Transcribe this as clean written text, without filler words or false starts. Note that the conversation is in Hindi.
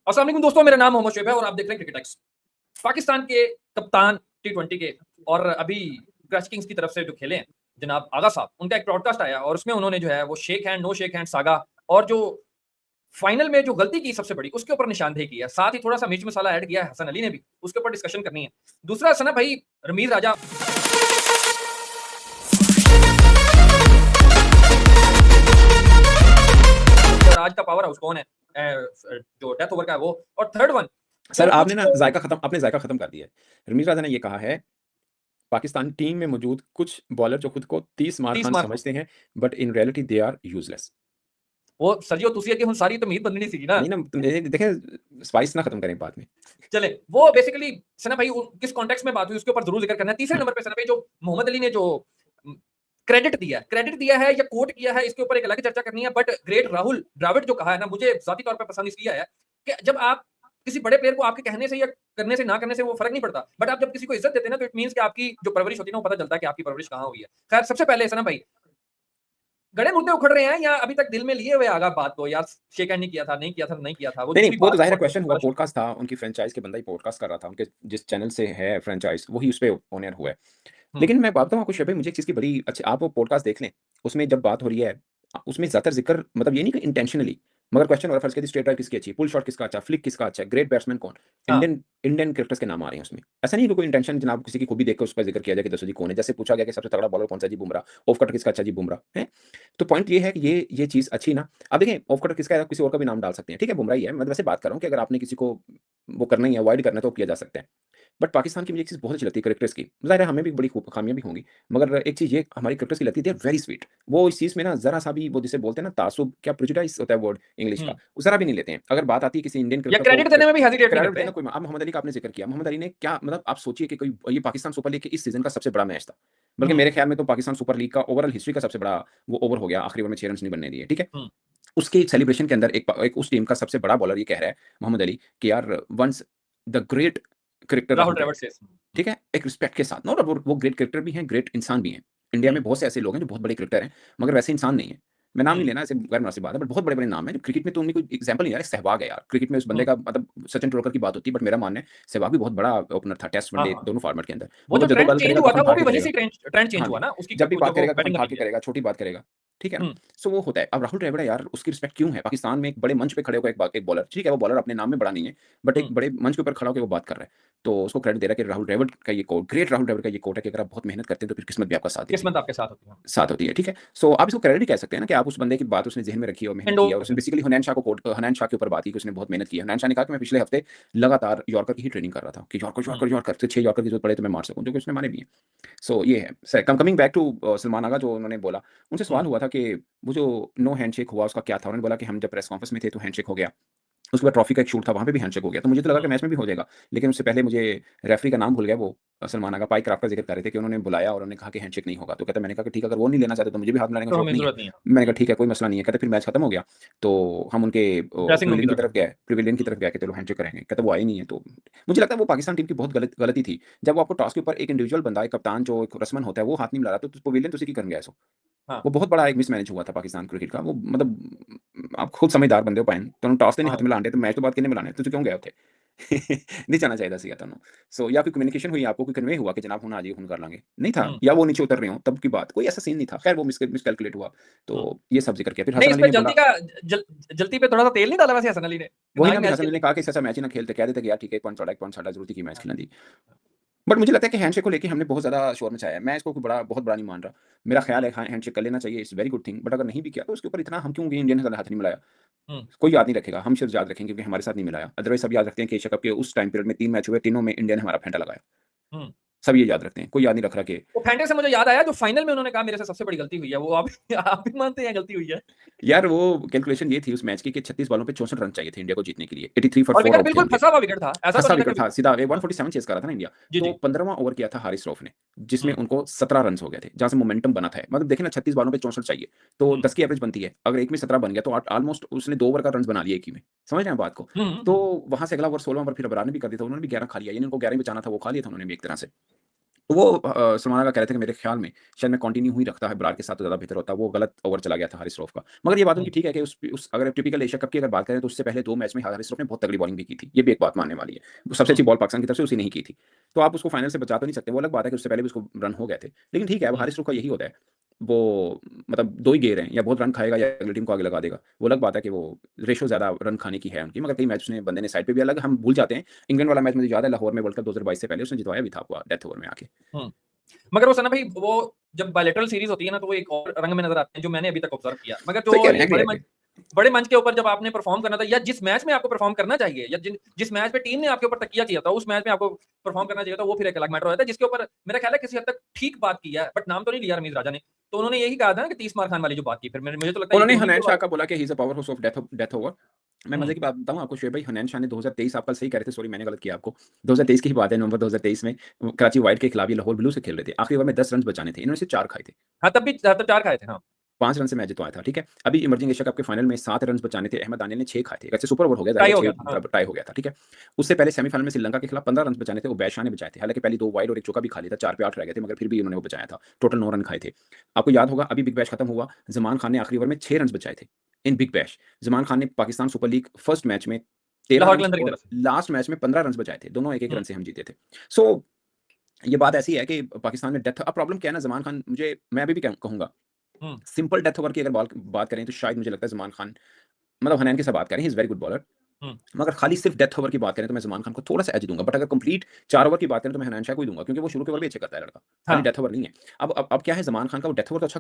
अस्सलाम वालेकुम दोस्तों, मेरा नाम मोहम्मद शुएब है और आप देख रहे हैं क्रिकेट एक्स। पाकिस्तान के कप्तान टी20 के और अभी क्रश किंग्स की तरफ से जो खेले हैं जनाब आगा साहब, उनका एक ब्रॉडकास्ट आया और उसमें उन्होंने जो है वो shake hand, no shake hand saga और जो फाइनल में जो गलती की सबसे बड़ी उसके ऊपर निशानदेही की है। साथ ही थोड़ा-सा मिर्च मसाला ऐड किया है हसन अली ने भी, उसके ऊपर डिस्कशन करनी है। दूसरा सना भाई रमीज राजा और आज का पावर हाउस कौन है? जो डेथ ओवर का है वो और थर्ड वन सर तो आपने कुछ ना आपने जायका खत्म कर दिया है। रमीज राजा ने ये कहा है, पाकिस्तान टीम में मौजूद कुछ बॉलर जो खुद को 30 मार 30 खान मार्क समझते हैं, but in reality they are useless. वो सर्जियो तुसिया की हुन सारी तमीद बदलनी सीखी ना। नहीं ना, देखें स्पाइस ना खत्म करें बाद में। चले वो बेसिकली सना भाई किस कॉन्टेक्स्ट में बात हुई उसके ऊपर जरूर जिक्र करना है। तीसरे नंबर पे सना भाई जो मोहम्मद अली ने जो क्रेडिट दिया है या कोट किया है, इसके ऊपर एक अलग चर्चा करनी है। बट ग्रेट राहुल द्रविड़ जो कहा है ना, मुझे जाती तौर पर पसंद इसलिए आया कि जब आप किसी बड़े प्लेयर को आपके कहने से या करने से ना करने से वो फर्क नहीं पड़ता, बट आप जब किसी को इज्जत देते हैं ना तो इट मींस कि आपकी जो परवरिश होती है ना वो पता चलता है कि आपकी परवरिश कहाँ हुई है। खैर सबसे पहले सना भाई गड़े मुद्दे उखड़ रहे हैं या अभी तक दिल में लिए हुए आगा बात को, यार शेक हैंड नहीं किया था, नहीं किया था, नहीं किया था, वो नहीं जो नहीं, भी वो तो बात जाहिर है बहुत क्वेश्चन हुआ, बड़ा पॉडकास्ट था उनकी फ्रेंचाइज के बंदा ही पॉडकास्ट कर रहा था, उनके जिस चैनल से है फ्रेंचाइज वही उस पर ऑनर हुआ है। लेकिन मैं बात बताऊँ आपको शबे, मुझे एक चीज़ की बड़ी अच्छी, आप वो पॉडकास्ट देख लें, उसमें जब बात हो रही है उसमें ज़्यादातर जिक्र मतलब ये नहीं कि इंटेंशनली, मगर क्वेश्चन हो रहा है फर्ज कीजिए स्ट्रेट ड्राइव किसकी अच्छी है, पुल शॉट किसका अच्छा, फ्लिक किसका अच्छा है, ग्रेट बैट्समैन कौन, हाँ। इंडियन इंडियन क्रिकेटर्स के नाम आ रहे हैं उसमें। ऐसा नहीं कि कोई इंटेंशन जनाब किसी की खूबी देख कर उस पर जिक्र किया जाए कि दसो जी कौन है, जैसे पूछा गया कि सबसे तगड़ा बॉलर कौन सा जी बुमराह, ऑफ कटर किसका अच्छा जी बुमराह है। तो पॉइंट ये है कि ये चीज़ अच्छी ना, अब देखें ऑफ कटर किसका है, आप किसी और का भी नाम डाल सकते हैं, ठीक है बुमराह ही है, मैं वैसे बात कर रहा हूँ कि अगर आपने किसी को वो करना ही है, अवॉइड करना है तो किया जा सकता है। बट पाकिस्तान की मुझे एक चीज़ बहुत अच्छी लगती है क्रिकेटर्स की, ज़ाहिर है हमें भी बड़ी खूब खामियां भी होंगी, मगर एक चीज़ ये हमारी क्रिकेटर्स की लगती है, दे आर वेरी स्वीट। वो इस चीज़ में ना ज़रा सा भी वो जिसे बोलते हैं ना तासुब, क्या प्रेजुडाइज होता है वर्ड इंग्लिश का, हम्म। वो ज़रा भी नहीं लेते हैं। अगर बात आती है किसी इंडियन या क्रिकेटर को क्रेडिट देने में भी हेजिटेट नहीं क्रेडिट करते। देना, कोई अब मोहम्मद अली का आपने जिक्र किया, मोहम्मद अली ने क्या मतलब आप सोचिए कि कोई ये पाकिस्तान सुपर लीग के इस सीजन का सबसे बड़ा मैच था, बल्कि हम्म। मेरे ख्याल में तो पाकिस्तान सुपर लीग का ओवरऑल हिस्ट्री का सबसे बड़ा वो ओवर हो गया, आखिरी ओवर में 6 रन नहीं बनने दिए, ठीक है। हम्म। उसके सेलिब्रेशन के अंदर एक उस टीम का सबसे बड़ा बॉलर ये कह रहा है मोहम्मद अली कि यार once the great cricketer Rahul Rahul Dravid Dravid, से ठीक है, एक रिस्पेक्ट के साथ, नो वो ग्रेट क्रिकेटर भी हैं, ग्रेट इंसान भी हैं। इंडिया में बहुत से ऐसे लोग हैं जो बहुत बड़े क्रिकेटर हैं, मगर वैसे इंसान नहीं है। मैं नाम नहीं लेना, ऐसे गैर मुनासिब बात है, बट बहुत बड़े बड़े नाम है क्रिकेट में, तो उनकी कोई एग्जाम्पल नहीं आ रहा। सहवाग है यार क्रिकेट में, उस बंदे का मतलब सचिन तेंदुलकर की बात होती है, बट मेरा मानना है सहवाग भी बहुत बड़ा ओपनर था, टेस्ट हाँ वनडे हाँ। दोनों फॉर्मेट के अंदर, वो जो मगर जब ट्रेंड गल चेंज करेगा हुआ था कफन वो फाड़ भी के वहीं करेगा। से ट्रेंड चेंज हाँ हुआ जी, ना उसकी जब भी जो बात वो करेगा कफन बैटिंग फाड़ करनी के थी। करेगा, छोटी बात करेगा, ठीक है ना। हम्म। सो वो होता है। अब राहुल द्रविड़ यार उसकी रिस्पेक्ट क्यों है पाकिस्तान में, एक बड़े मंच पे खड़े होकर एक बॉलर, ठीक है वो बॉलर अपने नाम में बड़ा नहीं है, बट एक हम्म। बड़े मंच के ऊपर खड़ा होकर वो बात कर रहा है, तो उसको क्रेडिट दे रहा है कि राहुल द्रविड़ का ये कोट, ग्रेट राहुल द्रविड़ का ये कोट है कि अगर आप बहुत मेहनत करते हैं तो फिर किस्मत भी आपका साथ देती है, किस्मत आपके साथ होती है। साथ होती है, ठीक है। सो आप इसको क्रेडिट कह सकते हैं ना कि आप उस बंदे की बात उसने ज़हन में रखी और मेहनत की है, और उसने बेसिकली हनैन शाह को हनैन शाह के ऊपर बात की कि उसने बहुत मेहनत की है। हनैन शाह ने कहा कि मैं पिछले हफ्ते लगातार यॉर्कर की ही ट्रेनिंग कर रहा था कि यॉर्कर हम्म। यॉर्कर यॉर्कर से 6 यॉर्कर की जरूरत पड़े तो मैं मार सकूं, जो कि उसने मारे भी हैं। सो ये है कमिंग बैक टू सलमान आगा, जो उन्होंने बोला, उनसे सवाल हुआ था कि वो जो नो हैंडशेक हुआ उसका क्या था। उन्होंने बोला कि हम जब प्रेस कॉन्फ्रेंस में थे तो हैंडशेक हो गया, उसके बाद ट्रॉफी का एक शूट था वहाँ पे भी हैंडशेक हो गया, तो मुझे तो लगा कि मैच में भी हो जाएगा। लेकिन उससे पहले मुझे रेफरी का नाम भूल गया, वो सलमान आगा पाई क्राफ्ट का जिक्र कर रहे थे कि उन्होंने बुलाया और उन्होंने कहा कि हैंडशेक नहीं होगा, तो कहता मैंने कहा कि ठीक है अगर वो नहीं लेना चाहते तो मुझे भी हाथ मिलाने का तो शौक हमें नहीं है। जरूरत नहीं है। मैंने कहा ठीक है कोई मसला नहीं है। कहते फिर मैच खत्म हो गया तो हम उनके ड्रेसिंग रूम की प्रिविलियन की तरफ तरफ गए। गए, प्रिविलियन की तरफ गए कि चलो हैंडशेक करेंगे, कहते वो आए नहीं है। तो मुझे लगता है वो पाकिस्तान टीम की बहुत गलती थी, जब वो आपको टॉस के ऊपर एक इंडिविजुअल बंदा, एक कप्तान जो एक रसमन होता है वो हाथ नहीं मिला रहा, तो प्रिविलियन तो उसी की कर गया। हाँ। वो बहुत बड़ा एक मिसमैनेज हुआ था पाकिस्तान क्रिकेट का, वो मतलब आप खुद समझदार बंदे हो पाइन तो टॉस नहीं हाँ। हाथ में लाने तो मैच तो बात किन्ने मिलाने तो क्यों गए थे नहीं जाना चाहिए था तुम। सो या फिर कम्युनिकेशन हुई, आपको कोई कन्वे हुआ कि जनाब हुन आ जाइए, हुन कर लांगे, नहीं था, हम्म। या वो नीचे उतर रहे हो तब की बात, कोई ऐसा सीन नहीं था। खैर वो मिसकैलकुलेट हुआ, तो हम्म। ये सब जिक्र किया। फिर नहीं हसन इस अली पे ने बोला, जल्दी पे थोड़ा सा तेल नहीं डाला वैसे हसन अली ने कि वही ना ही ना, फिर मैच हसन खेल अली ने लेंगे। कहा कि ऐसा मैच ही ना खेलते, कह देते कि यार ठीक है एक पॉइंट साढ़ा जरूरत थी कि मैच खिला दी। बट मुझे लगता है कि हैंडशेक को लेके हमने बहुत ज़्यादा शोर मचाया है, मैं इसको कोई बहुत बड़ा नहीं मान रहा। मेरा ख्याल है हैंडशेक कर लेना चाहिए, it's very good thing, but अगर नहीं भी किया तो उसके ऊपर इतना हम क्यों इंडियन ने हाथ नहीं मिलाया, हम्म। कोई याद नहीं रखेगा, हम सिर्फ याद रखेंगे क्योंकि हमारे साथ नहीं मिलाया। अदरवाइज सब याद रखते हैं कि एशिया कप के उस टाइम पीरियड में 3 मैच हुए, तीनों में इंडिया ने हमारा फेंटा लगाया, हम्म। सब ये याद रखते हैं, कोई याद नहीं रख रहा कि वो फेंटे से मुझे याद आया जो फाइनल में उन्होंने कहा मेरे से सबसे बड़ी गलती हुई है, वो आप आप भी मानते हैं गलती हुई है। यार वो कैलकुलेशन ये थी उस मैच की कि 36 बॉलों पे 64 रन चाहिए थे इंडिया को जीतने के लिए, 83 फॉर और 4 विकेट आउट थे बिल्कुल उनके। फंसा हुआ विकेट था, ऐसा तो फंसा नहीं था विकेट कि था सीधा, हाँ। 147 चेस करा था ना इंडिया। जी तो जी। 15वां ओवर किया था हारिस रऊफ ने, जिसमें हम्म। उनको 17 रन हो गए थे, जहां से मोमेंटम बना था। मतलब देखिए ना 36 बॉलों पे 64 चाहिए, तो हम्म। 10 की एवरेज बनती है, अगर एक में 17 बन गया तो ऑलमोस्ट उसने 2 ओवर का रन बना लिया एक ही में, समझ रहे हैं बात को। तो वहां से अगला ओवर 16 ओवर फिर अबरार ने भी कर दिया था, उन्होंने भी 11 खा लिया, यानी उनको 11 बचाना था, वो खा लिया था उन्होंने भी एक तरह से। तो वो सलमान का कह रहे थे कि मेरे ख्याल में शायद मैं कंटिन्यू ही रखता है बरार के साथ तो ज़्यादा बेहतर होता। वो गलत ओवर चला गया था हारिस रऊफ का। मगर ये बात उनकी ठीक है कि उस अगर टिपिकल एशिया कप की अगर बात करें तो उससे पहले 2 मैच में हारिस रऊफ ने बहुत तगड़ी बॉलिंग भी की थी। ये भी एक बात मानने वाली है। वो सबसे अच्छी बॉल पाकिस्तान की तरफ से उसी ने ही की थी। तो आप उसको फाइनल से बचा तो नहीं सकते। वो अलग बात है कि उससे पहले भी उसको रन हो गए थे। लेकिन ठीक है, अब हारिस रऊफ का यही होता है। वो मतलब 2 ही गेयर हैं, या बहुत रन खाएगा या अगली टीम को आगे लगा देगा। वो अलग बात है कि वो रेशो ज़्यादा रन खाने की है उनकी, मगर कई मैच उसने बंदे ने साइड पे भी अलग हम भूल जाते हैं। इंग्लैंड वाला मैच मुझे याद है, लाहौर में वर्ल्ड कप 2022 से पहले उसने जितवाया भी था आपको डेथ ओवर में आके। मगर वो सना भाई, वो जब बायलैटरल सीरीज होती है ना, तो वो एक और रंग में नजर आते हैं, जो मैंने अभी तक ऑब्जर्व किया। मगर सही कह जो रहे हैं, ये एग्जैक्टली। बड़े मंच के ऊपर जब आपने परफॉर्म करना था, या जिस मैच में आपको परफॉर्म करना चाहिए, या जिस मैच पे टीम ने आपके ऊपर तकिया किया था, उस मैच में आपको परफॉर्म करना चाहिए था, वो फिर एक अलग मैटर होता है, जिसके ऊपर मेरा ख्याल है किसी हद तक ठीक बात की है, बट नाम तो नहीं लिया रमीज राजा ने। तो उन्होंने यही कहा था ना कि 30 मार खान वाली जो बात की, फिर मुझे तो लगता है उन्होंने ये उन्हीं हनैन के शाह बारे का बोला कि he is a power house of death over. मैं मज़े में। की बात बताऊँ आपको शोएब भाई, हनैन शाह ने 2023, आप कल सही कह रहे थे, सॉरी मैंने गलत किया आपको। 2023 की ही बात है, नवंबर 2023 में कराची वाइट के खिलाफ ये लाहौर ब्लू से खेल रहे थे। आखिरी ओवर में 10 रन बचाने थे, इन्होंने सिर्फ 4 खाए थे। हाँ, तब 4 खाए थे। हाँ। 5 रन से मैच जितवाया था, ठीक है? अभी इमर्जिंग एशिया कप के फाइनल में 7 रन बचाने थे, अहमद दानियल ने 6 खाए थे। वैसे सुपर ओवर हो गया, टाई ज़ाहिर हो है गया 6 था। हाँ। बराबर टाई हो गया था, ठीक है? उससे पहले सेमीफाइनल में श्रीलंका के खिलाफ 15 रन बचाने थे, वो बैशाह ने बचाए थे। हालाँकि पहली 2 वाइड और 1 चौका भी खा लिया था, 4 पे 8 रह गए थे, मगर फिर भी उन्होंने वो बचाया था। टोटल 9 रन खाए थे। आपको याद होगा, अभी बिग बैश खत्म हुआ, ज़मान खान ने आखिरी ओवर में 6 रन बचाए थे, इन बिग बैश। ज़मान खान ने Pakistan super league first match में 13 लाहौर रन्स कलंदर की और तरफ से। लास्ट मैच में 15 रन्स बचाए थे। दोनों 1-1 हम्म। रन से हम जीते थे। सो ये बात ऐसी है कि पाकिस्तान में डेथ, अब प्रॉब्लम क्या है ना, ज़मान खान, मुझे मैं अभी भी कहूँगा, हम्म। सिंपल डेथ ओवर की अगर बात करें तो शायद मुझे लगता है ज़मान खान, मतलब हनैन की सब बात करें, he is very good bowler. Hmm. मगर खाली सिर्फ डेथ ओवर की बात करें तो मैं ज़मान खान को थोड़ा-सा एज दूँगा, बट अगर कंप्लीट 4 ओवर की बात करें तो मैं हनैन शाह को ही दूँगा, क्योंकि वो शुरू के ओवर भी अच्छे करता है लड़का, खाली हाँ। डेथ ओवर नहीं है। अब क्या है, ज़मान खान का वो डेथ ओवर तो अच्छा